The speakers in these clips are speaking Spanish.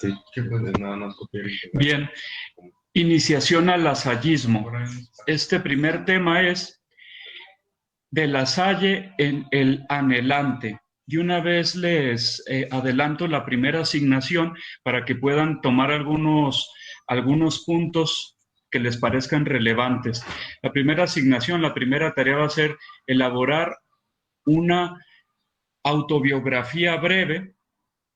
Sí, pues nada más copiar y pegar. Bien, iniciación al lasallismo. Este primer tema es de La Salle en el anhelante. Y una vez les adelanto la primera asignación para que puedan tomar algunos puntos que les parezcan relevantes. La primera asignación, la primera tarea va a ser elaborar una autobiografía breve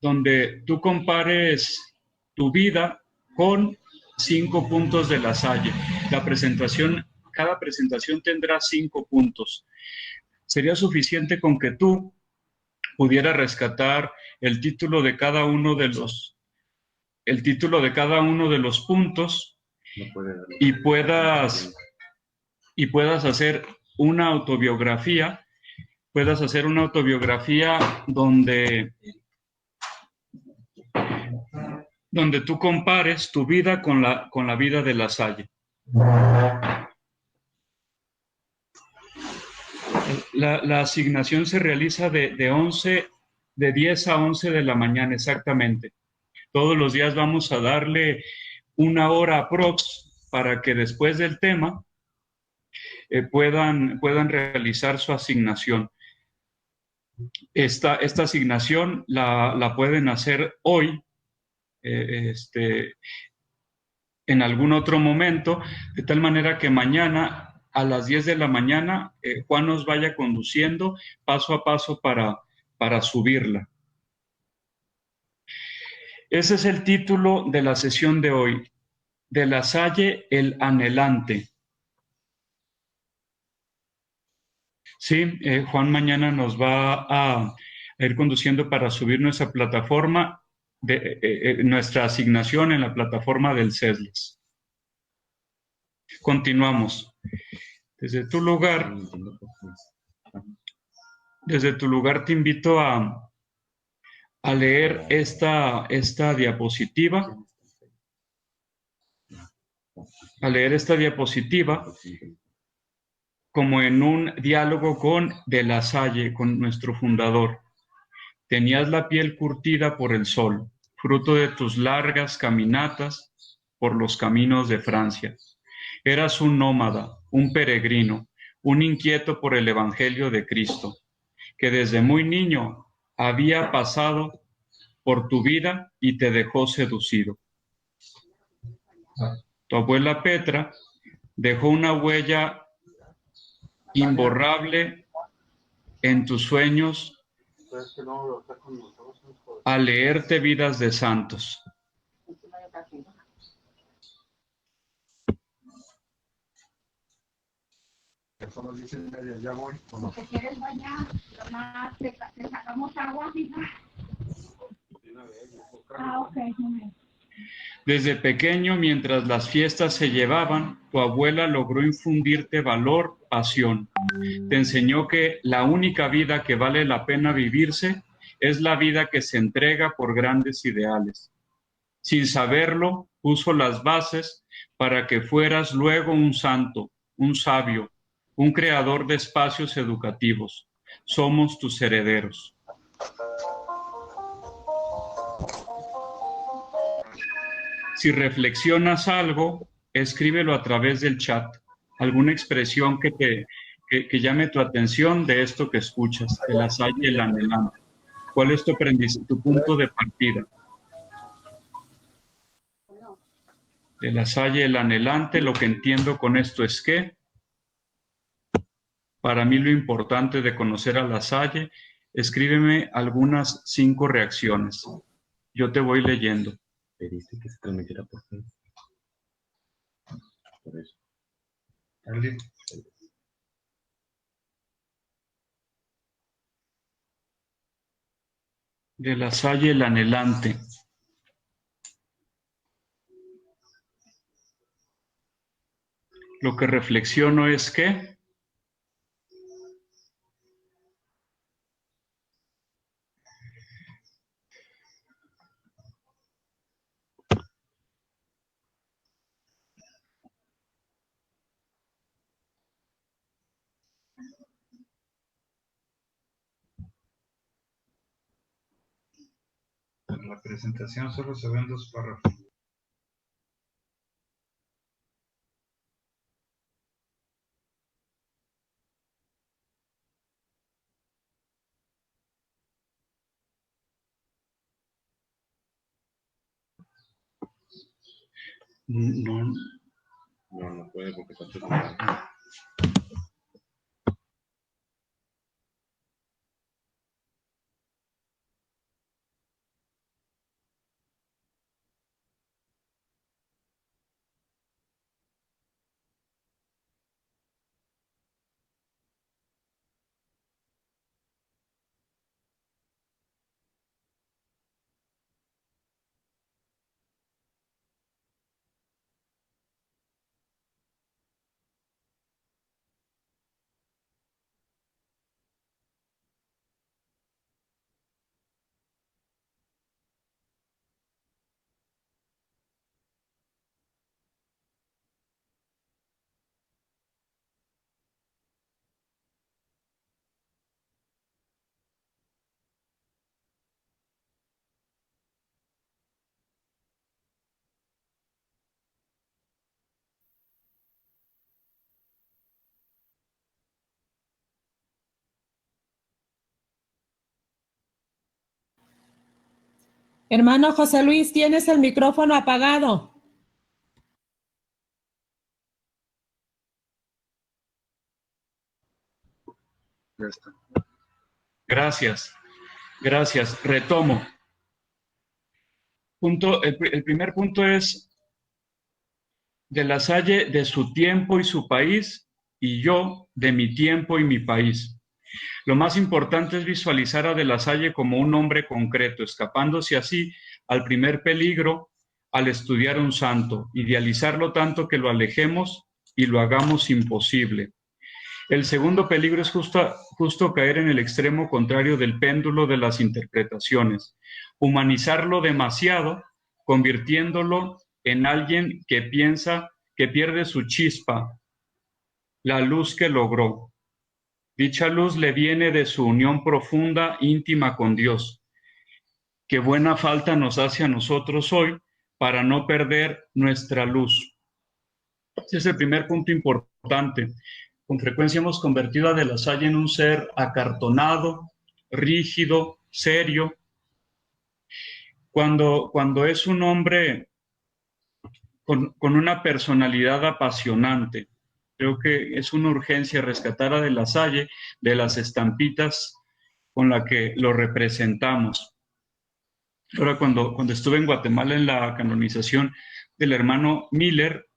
donde tú compares tu vida con 5 puntos de La Salle. Cada presentación tendrá 5 puntos. Sería suficiente con que tú pudieras rescatar el título de cada uno de los puntos No puede y puedas hacer una autobiografía, donde tú compares tu vida con la vida de La Salle. La asignación se realiza de 10 a 11 de la mañana exactamente. Todos los días vamos a darle una hora aprox para que después del tema puedan realizar su asignación. Esta asignación la pueden hacer hoy, en algún otro momento, de tal manera que mañana a las 10 de la mañana Juan nos vaya conduciendo paso a paso para subirla. Ese es el título de la sesión de hoy, de La Salle el anhelante. Sí, Juan mañana nos va a ir conduciendo para subir nuestra plataforma, nuestra asignación en la plataforma del CESLES. Continuamos. Desde tu lugar te invito a leer esta diapositiva. A leer esta diapositiva como en un diálogo con De La Salle, con nuestro fundador. Tenías la piel curtida por el sol, fruto de tus largas caminatas por los caminos de Francia. Eras un nómada, un peregrino, un inquieto por el Evangelio de Cristo, que desde muy niño había pasado por tu vida y te dejó seducido. Tu abuela Petra dejó una huella imborrable en tus sueños al leerte vidas de santos. Son las 10:30, ya voy. ¿O no? Si te quieres bañar, nomás te sacamos agua, hija. Ok, muy bien. Desde pequeño, mientras las fiestas se llevaban, tu abuela logró infundirte valor, pasión. Te enseñó que la única vida que vale la pena vivirse es la vida que se entrega por grandes ideales. Sin saberlo, puso las bases para que fueras luego un santo, un sabio, un creador de espacios educativos. Somos tus herederos. Si reflexionas algo, escríbelo a través del chat. Alguna expresión que llame tu atención de esto que escuchas, de La Salle y el anhelante. ¿Cuál es tu punto de partida? De La Salle el anhelante, lo que entiendo con esto es que, para mí lo importante de conocer a La Salle, escríbeme algunas 5 reacciones. Yo te voy leyendo. Pediste que se transmitiera por Facebook. Por eso. ¿Alguien? De La Salle el anhelante. Lo que reflexiono es que En la presentación solo se ven 2 párrafos. No, No puede porque está terminado. Hermano José Luis, tienes el micrófono apagado. Ya está. Gracias. Retomo. El primer punto es de La Salle de su tiempo y su país, y yo de mi tiempo y mi país. Lo más importante es visualizar a De La Salle como un hombre concreto, escapándose así al primer peligro al estudiar un santo, idealizarlo tanto que lo alejemos y lo hagamos imposible. El segundo peligro es justo caer en el extremo contrario del péndulo de las interpretaciones, humanizarlo demasiado, convirtiéndolo en alguien que piensa que pierde su chispa, la luz que logró. Dicha luz le viene de su unión profunda, íntima con Dios. Qué buena falta nos hace a nosotros hoy para no perder nuestra luz. Ese es el primer punto importante. Con frecuencia hemos convertido a De La Salle en un ser acartonado, rígido, serio, cuando es un hombre con una personalidad apasionante. Creo que es una urgencia rescatar a De La Salle de las estampitas con las que lo representamos. Ahora, cuando estuve en Guatemala en la canonización del hermano Miller,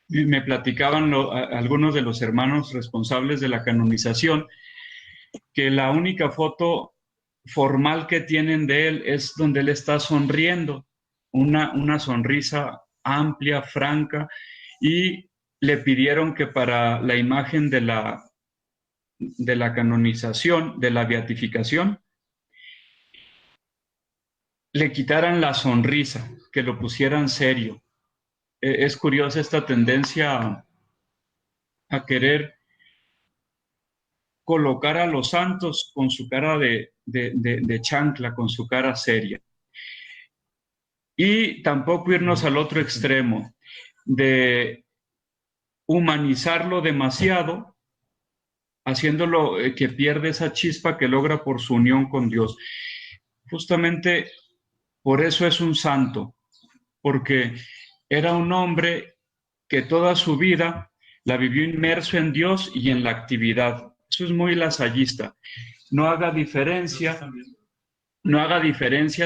me platicaban algunos de los hermanos responsables de la canonización que la única foto formal que tienen de él es donde él está sonriendo, una sonrisa amplia, franca, y le pidieron que para la imagen de la canonización, de la beatificación, le quitaran la sonrisa, que lo pusieran serio. Es curiosa esta tendencia a querer colocar a los santos con su cara de chancla, con su cara seria. Y tampoco irnos al otro extremo, de humanizarlo demasiado, haciéndolo que pierde esa chispa que logra por su unión con Dios. Justamente por eso es un santo, porque era un hombre que toda su vida la vivió inmerso en Dios y en la actividad. Eso es muy lasallista. No haga diferencia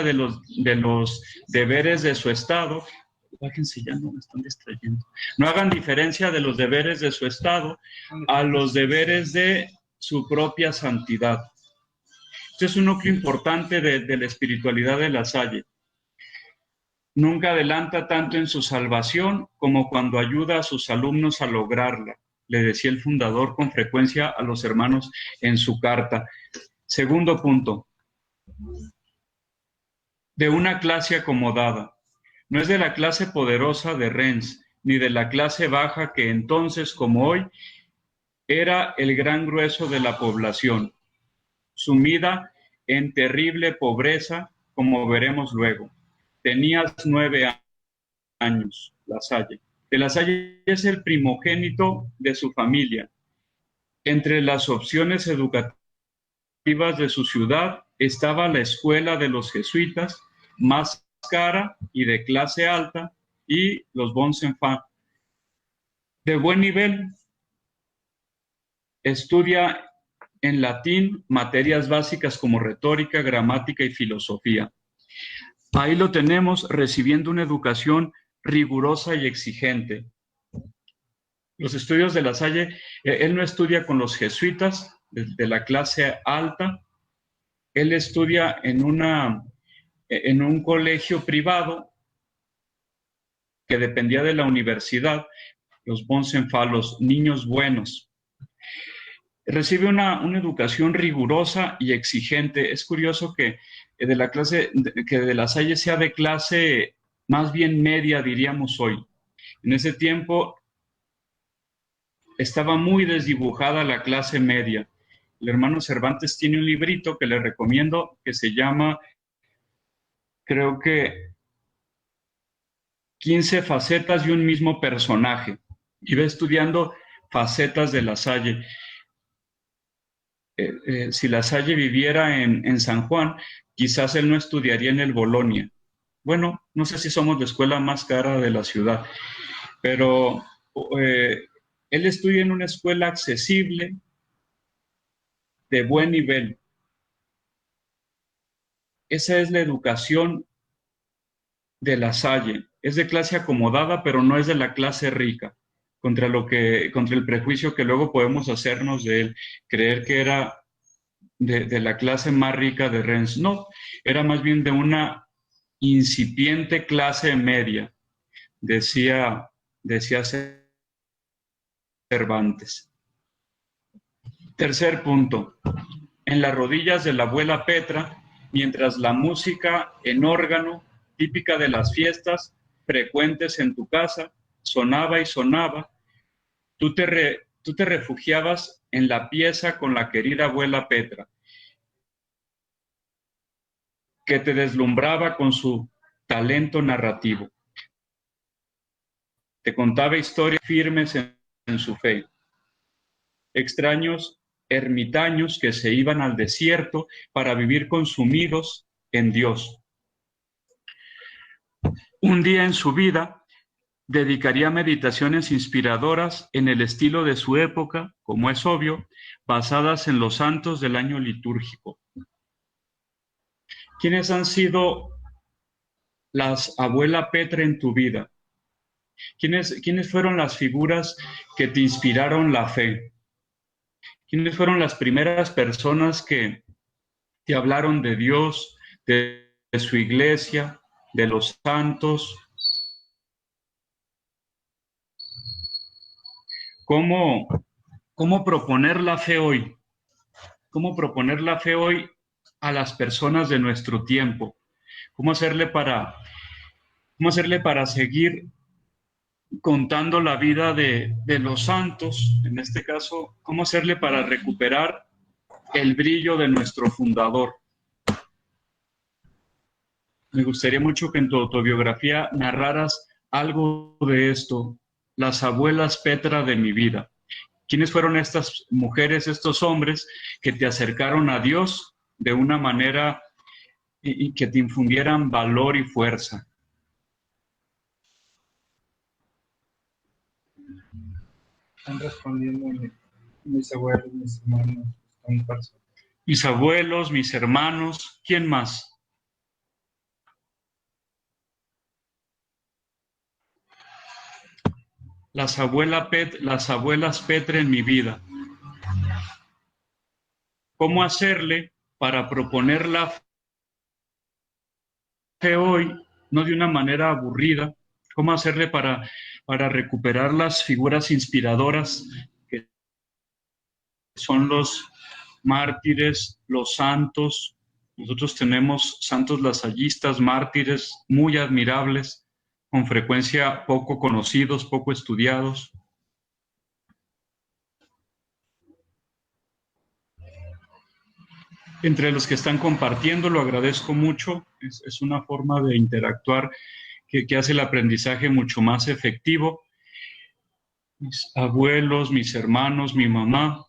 de los deberes de su estado. Bájense, ya no me están distrayendo. No hagan diferencia de los deberes de su estado a los deberes de su propia santidad. Este es un núcleo importante de la espiritualidad de La Salle. Nunca adelanta tanto en su salvación como cuando ayuda a sus alumnos a lograrla, le decía el fundador con frecuencia a los hermanos en su carta. Segundo punto, de una clase acomodada. No es de la clase poderosa de Rennes, ni de la clase baja que entonces, como hoy, era el gran grueso de la población, sumida en terrible pobreza como veremos luego. Tenías 9 años, La Salle. De La Salle es el primogénito de su familia. Entre las opciones educativas de su ciudad estaba la escuela de los jesuitas, más cara y de clase alta, y los bons enfants. De buen nivel, estudia en latín materias básicas como retórica, gramática y filosofía. Ahí lo tenemos recibiendo una educación rigurosa y exigente. Los estudios de La Salle, él no estudia con los jesuitas de la clase alta, él estudia en un colegio privado que dependía de la universidad, los bons enfants, los niños buenos. Recibe una educación rigurosa y exigente. Es curioso que de La Salle sea de clase más bien media, diríamos hoy. En ese tiempo estaba muy desdibujada la clase media. El hermano Cervantes tiene un librito que le recomiendo que se llama, creo que 15 facetas de un mismo personaje. Y va estudiando facetas de La Salle. Si La Salle viviera en San Juan, quizás él no estudiaría en el Bolonia. Bueno, no sé si somos la escuela más cara de la ciudad, pero él estudia en una escuela accesible, de buen nivel. Esa es la educación de La Salle. Es de clase acomodada, pero no es de la clase rica, contra el prejuicio que luego podemos hacernos de él, creer que era de la clase más rica de Rennes. No, era más bien de una incipiente clase media, decía Cervantes. Tercer punto. En las rodillas de la abuela Petra, mientras la música en órgano, típica de las fiestas frecuentes en tu casa, sonaba y sonaba, tú te refugiabas en la pieza con la querida abuela Petra, que te deslumbraba con su talento narrativo. Te contaba historias firmes en su fe. Extraños ermitaños que se iban al desierto para vivir consumidos en Dios. Un día en su vida dedicaría meditaciones inspiradoras en el estilo de su época, como es obvio, basadas en los santos del año litúrgico. ¿Quiénes han sido las abuela Petra en tu vida? ¿Quiénes fueron las figuras que te inspiraron la fe? ¿Quiénes fueron las primeras personas que te hablaron de Dios, de su iglesia, de los santos? ¿Cómo proponer la fe hoy? ¿Cómo proponer la fe hoy a las personas de nuestro tiempo? ¿Cómo hacerle para seguir contando la vida de los santos? En este caso, ¿cómo hacerle para recuperar el brillo de nuestro fundador? Me gustaría mucho que en tu autobiografía narraras algo de esto, las abuelas Petra de mi vida. ¿Quiénes fueron estas mujeres, estos hombres que te acercaron a Dios de una manera y que te infundieran valor y fuerza? Están respondiendo mis abuelos, mis hermanos, son personas. Mis abuelos, mis hermanos, ¿quién más? Las abuelas Petra en mi vida. ¿Cómo hacerle para proponer la fe hoy, no de una manera aburrida? ¿Cómo hacerle para recuperar las figuras inspiradoras que son los mártires, los santos? Nosotros tenemos santos lasallistas, mártires muy admirables, con frecuencia poco conocidos, poco estudiados. entre los que están compartiendo, lo agradezco mucho. Es una forma de interactuar que hace el aprendizaje mucho más efectivo. Mis abuelos, mis hermanos, mi mamá,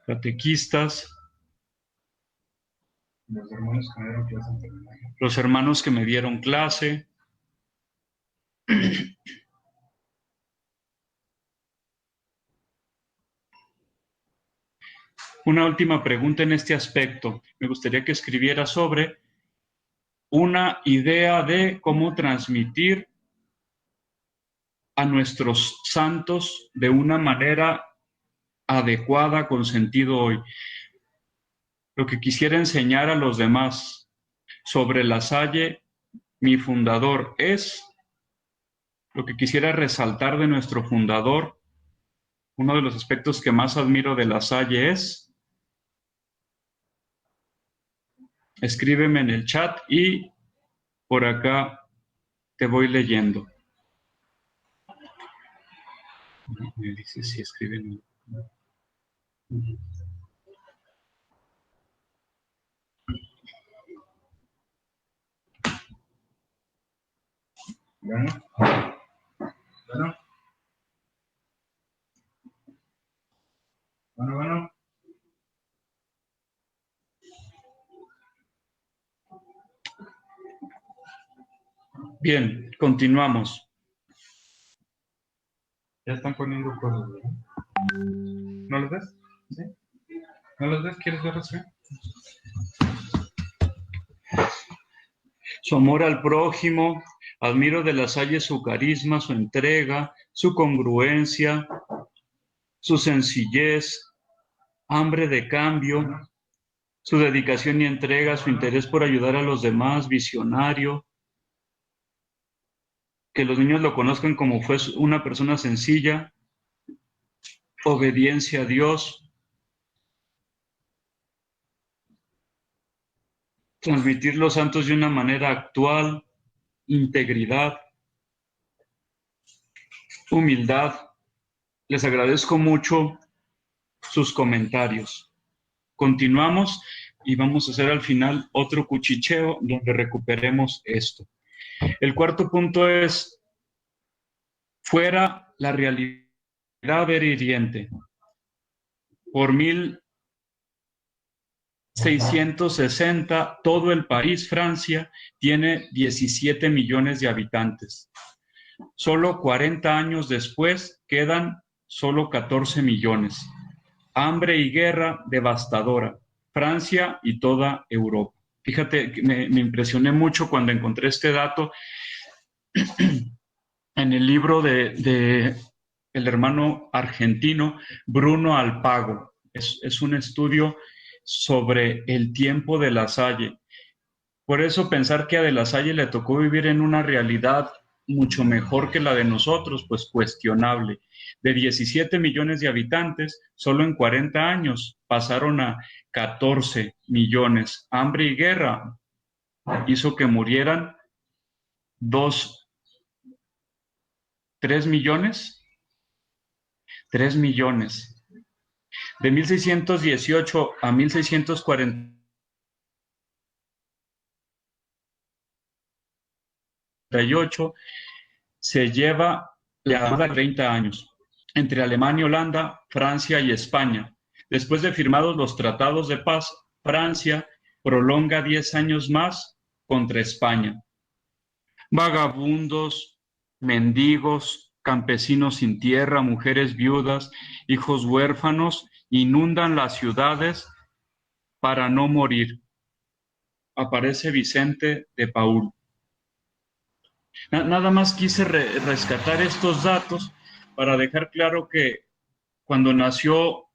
catequistas, Los hermanos que me dieron clase en primaria. los hermanos que me dieron clase. Una última pregunta en este aspecto. Me gustaría que escribiera sobre una idea de cómo transmitir a nuestros santos de una manera adecuada, con sentido hoy. Lo que quisiera enseñar a los demás sobre La Salle, mi fundador, es lo que quisiera resaltar de nuestro fundador. Uno de los aspectos que más admiro de La Salle es, escríbeme en el chat y por acá te voy leyendo. Me dice si escriben. Bueno. Bueno. Bueno, bueno. Bien, continuamos. Ya están poniendo cosas, ¿verdad? ¿No los ves? ¿Sí? ¿No los ves? ¿Quieres verlos? Su amor al prójimo, admiro de La Salle su carisma, su entrega, su congruencia, su sencillez, hambre de cambio, su dedicación y entrega, su interés por ayudar a los demás, visionario, que los niños lo conozcan como fue una persona sencilla, obediencia a Dios, transmitir los santos de una manera actual, integridad, humildad. Les agradezco mucho sus comentarios. Continuamos y vamos a hacer al final otro cuchicheo donde recuperemos esto. El cuarto punto es, fuera la realidad hiriente. Por 1660, todo el país, Francia, tiene 17 millones de habitantes. Solo 40 años después quedan solo 14 millones. Hambre y guerra devastadora. Francia y toda Europa. Fíjate, me impresioné mucho cuando encontré este dato en el libro de el hermano argentino Bruno Alpago. Es un estudio sobre el tiempo de La Salle. Por eso pensar que a De La Salle le tocó vivir en una realidad mucho mejor que la de nosotros, pues cuestionable. De 17 millones de habitantes, solo en 40 años pasaron a 14 millones. Hambre y guerra hizo que murieran 3 millones. 3 millones. De 1618 a 1648 se lleva la llamada 30 años entre Alemania, Holanda, Francia y España. Después de firmados los tratados de paz, Francia prolonga 10 años más contra España. Vagabundos, mendigos, campesinos sin tierra, mujeres viudas, hijos huérfanos, inundan las ciudades para no morir. Aparece Vicente de Paúl. Nada más quise rescatar estos datos para dejar claro que cuando nació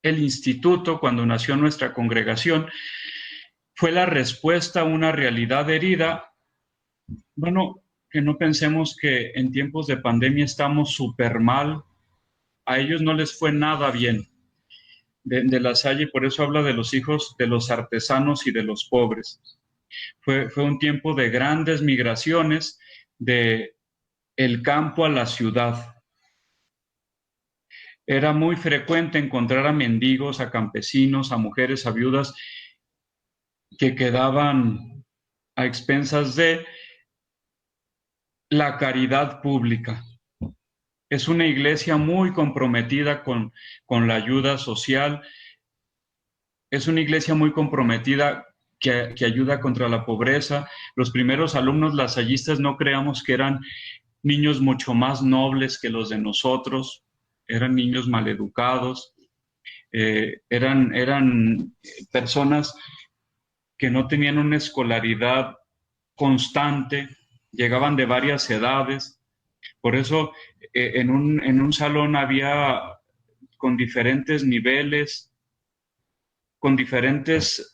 el instituto, cuando nació nuestra congregación, fue la respuesta a una realidad herida. Bueno, que no pensemos que en tiempos de pandemia estamos súper mal. A ellos no les fue nada bien. De La Salle, por eso habla de los hijos de los artesanos y de los pobres. Fue un tiempo de grandes migraciones de el campo a la ciudad. Era muy frecuente encontrar a mendigos, a campesinos, a mujeres, a viudas que quedaban a expensas de la caridad pública. Es una iglesia muy comprometida con la ayuda social. Es una iglesia muy comprometida que ayuda contra la pobreza. Los primeros alumnos lasallistas no creamos que eran niños mucho más nobles que los de nosotros, eran niños maleducados, eran personas que no tenían una escolaridad constante, llegaban de varias edades. Por eso en un salón había con diferentes niveles, con diferentes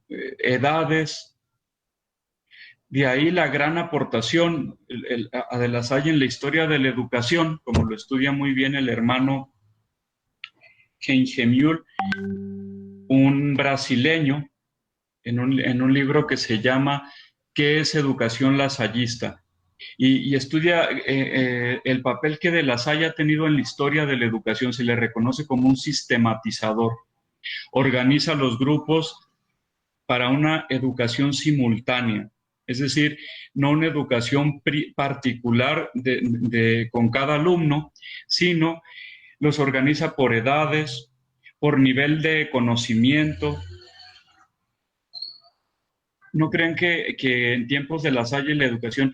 edades. De ahí la gran aportación a De La Salle en la historia de la educación, como lo estudia muy bien el hermano Gengemühl, un brasileño, en un libro que se llama ¿Qué es educación lasallista? Y estudia el papel que De La Salle ha tenido en la historia de la educación. Se le reconoce como un sistematizador. Organiza los grupos para una educación simultánea, es decir, no una educación particular con cada alumno, sino los organiza por edades, por nivel de conocimiento. No crean que en tiempos de La Salle la educación,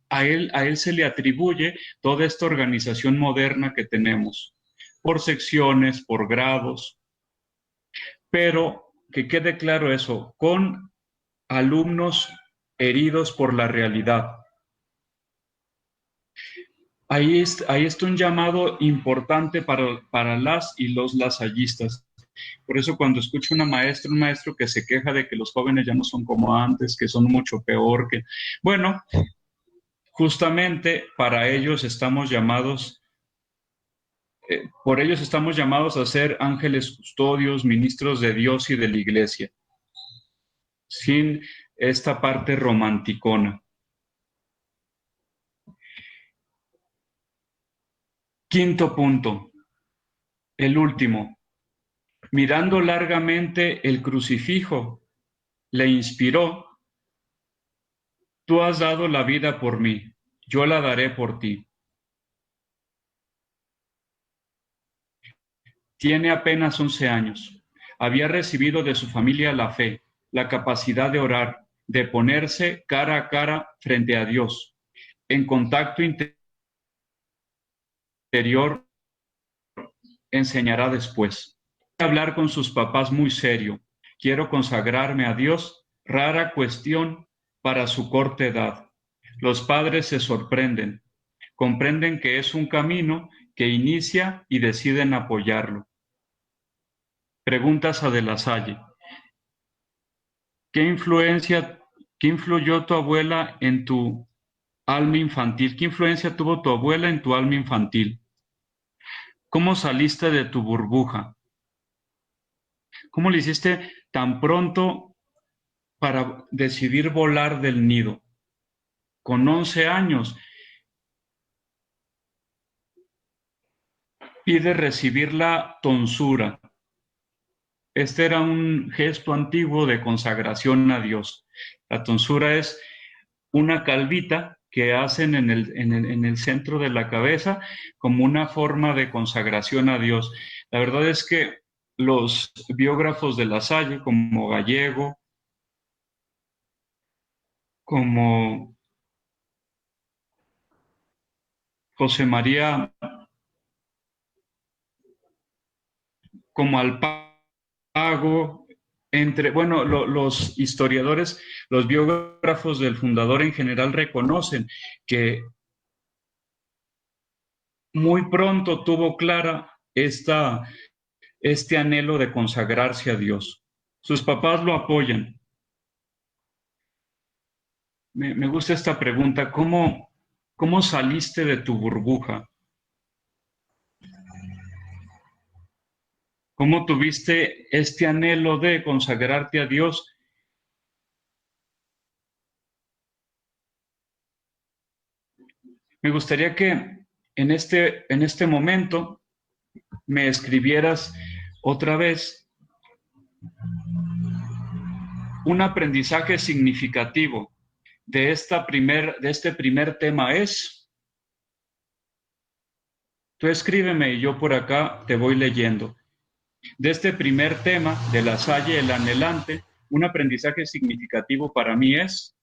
a él se le atribuye toda esta organización moderna que tenemos, por secciones, por grados, pero que quede claro eso, con alumnos heridos por la realidad. Ahí está un llamado importante para las y los lasallistas. Por eso cuando escucho un maestro que se queja de que los jóvenes ya no son como antes, que son mucho peor, bueno, justamente para ellos estamos llamados, por ellos estamos llamados a ser ángeles custodios, ministros de Dios y de la iglesia, sin esta parte romanticona. Quinto punto, el último. Mirando largamente el crucifijo, le inspiró: tú has dado la vida por mí, yo la daré por ti. Tiene apenas 11 años. Había recibido de su familia la fe, la capacidad de orar, de ponerse cara a cara frente a Dios, en contacto interior. Enseñará después. Hablar con sus papás muy serio. Quiero consagrarme a Dios, rara cuestión para su corta edad. Los padres se sorprenden, comprenden que es un camino que inicia y deciden apoyarlo. Preguntas a De La Salle. ¿Qué influyó tu abuela en tu alma infantil? ¿Qué influencia tuvo tu abuela en tu alma infantil? ¿Cómo saliste de tu burbuja? ¿Cómo le hiciste tan pronto para decidir volar del nido? Con 11 años, pide recibir la tonsura. Este era un gesto antiguo de consagración a Dios. La tonsura es una calvita que hacen en el centro de la cabeza como una forma de consagración a Dios. La verdad es que los biógrafos de La Salle, como Gallego, como José María, como Alpago, los historiadores, los biógrafos del fundador en general reconocen que muy pronto tuvo clara este anhelo de consagrarse a Dios. Sus papás lo apoyan. Me gusta esta pregunta: ¿cómo saliste de tu burbuja? ¿Cómo tuviste este anhelo de consagrarte a Dios? Me gustaría que en este momento me escribieras otra vez un aprendizaje significativo de este primer tema es. Tú escríbeme y yo por acá te voy leyendo. De este primer tema, de la Salle el anhelante, un aprendizaje significativo para mí es.